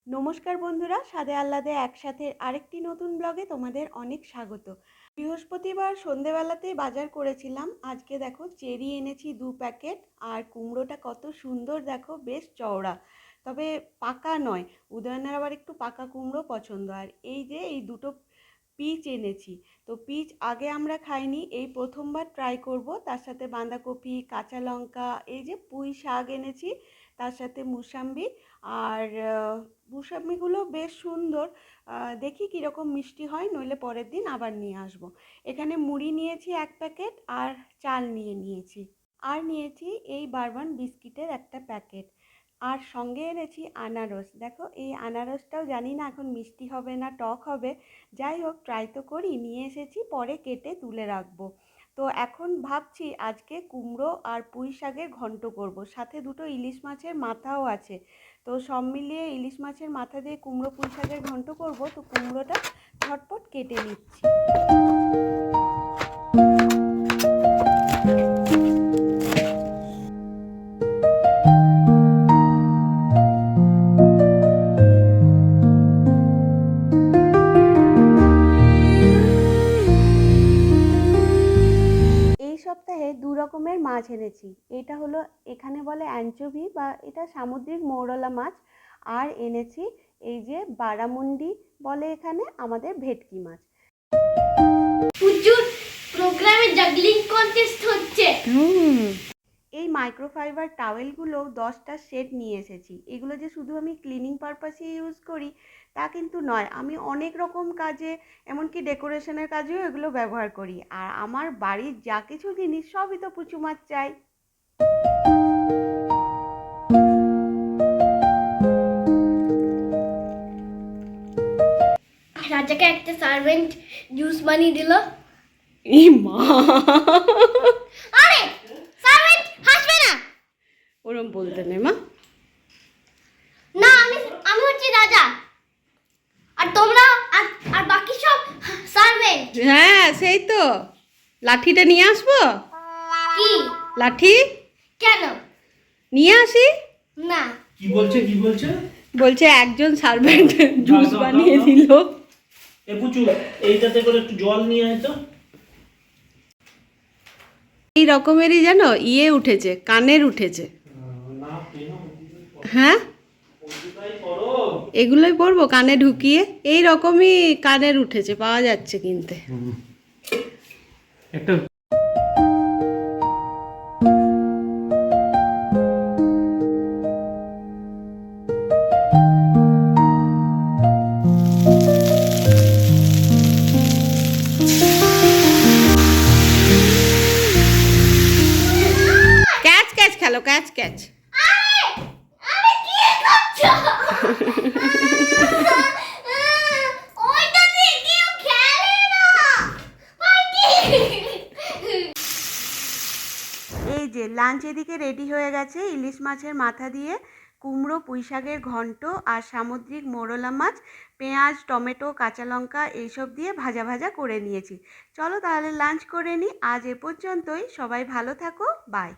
নমস্কার বন্ধুরা, স্বাদে আহ্লাদে একসাথে আরেকটি নতুন ব্লগে তোমাদের অনেক স্বাগত। বৃহস্পতিবার সন্ধেবেলাতেই বাজার করেছিলাম। আজকে দেখো চেরি এনেছি 2 প্যাকেট, আর কুমড়োটা কত সুন্দর দেখো, বেশ চওড়া, তবে পাকা নয়। উদয়নের আবার একটু পাকা কুমড়ো পছন্দ। আর এই যে এই দুটো পিচ এনেছি, তো পিচ আগে আমরা খাইনি, এই প্রথমবার ট্রাই করব। তার সাথে বাঁধাকপি, কাঁচা লঙ্কা, এই যে পুঁই শাক এনেছি, তার সাথে মুসাম্বি। আর মুসাম্বিগুলো বেশ সুন্দর, দেখি কীরকম মিষ্টি হয়, নইলে পরের দিন আবার নিয়ে আসবো। এখানে মুড়ি নিয়েছি 1 প্যাকেট, আর চাল নিয়েছি, আর নিয়েছি এই বারবান বিস্কিটের একটা প্যাকেট, আর সঙ্গে এনেছি আনারস। দেখো এই আনারসটাও জানি না এখন মিষ্টি হবে না টক হবে, যাই হোক ট্রাই তো করি, নিয়ে এসেছি, পরে কেটে তুলে রাখবো। তো এখন ভাবছি আজকে কুমড়ো আর পুঁই শাকের ঘন্ট করব, সাথে দুটো ইলিশ মাছের মাথাও আছে। তো সব মিলিয়ে ইলিশ মাছের মাথা দিয়ে কুমড়ো পুঁই শাকের ঘন্ট করব। তো কুমড়োটা ঝটপট কেটে নিচ্ছি। এই সপ্তাহে 2 রকমের মাছ এনেছি। এটা হলো, এখানে বলে অ্যানচোভি, বা এটা সামুদ্রিক মৌরলা মাছ। আর এনেছি এই যে বারামুন্ডি বলে এখানে, আমাদের ভেটকি মাছ। প্রচুর প্রোগ্রামে জাগলিং কন্টেস্ট হচ্ছে। এই মাইক্রোফাইবার টাওয়েলগুলো 10টা সেট নিয়ে এসেছি। এগুলো যে শুধু আমি ক্লিনিং পারপাসে ইউজ করি তা কিন্তু নয়, আমি অনেক রকম কাজে, এমনকি ডেকোরেশনের কাজেও এগুলো ব্যবহার করি। আর আমার বাড়ির যা কিছু জিনিস সবই তো পুচু মাছ চাই। রাজাকে একটা সার্ভেন্ট জুস বানিয়ে দিল। এই মা, আরে সার্ভেন্ট হাসবে না, ওরম বলতে নেই মা। না আমি আমি হচ্ছি রাজা, আর তোমরা আর বাকি সব সার্ভেন্ট। হ্যাঁ সেই তো, লাঠিটা নিয়ে আসবো? কি লাঠি কেন? নিয়ে আসি। না কি বলছে বলছে একজন সার্ভেন্ট জুস বানিয়ে দিল। এ পুচু, এইটাতে করে একটু জল নিয়ে আয় তো। এই রকমেরই জানো ইয়ে উঠেছে, কানের উঠেছে। হ্যাঁ এগুলোই পরবো কানে ঢুকিয়ে, এই রকমই কানের উঠেছে, পাওয়া যাচ্ছে কিনতে। একটা ক্যাচ ক্যাচ খেলো, ক্যাচ ক্যাচ। আরে কি করছো? ওইটা দিয়ে কেউ খেলে না। এই যে লাঞ্চ এদিকে রেডি হয়ে গেছে। ইলিশ মাছের মাথা দিয়ে কুমড়ো পুঁই শাকের ঘন্ট, আর সামুদ্রিক মোরলা মাছ পেঁয়াজ টমেটো কাঁচা লঙ্কা এইসব দিয়ে ভাজা ভাজা করে নিয়েছি। চলো তাহলে লাঞ্চ করে নিই। আজ এ পর্যন্তই, সবাই ভালো থাকো, বাই।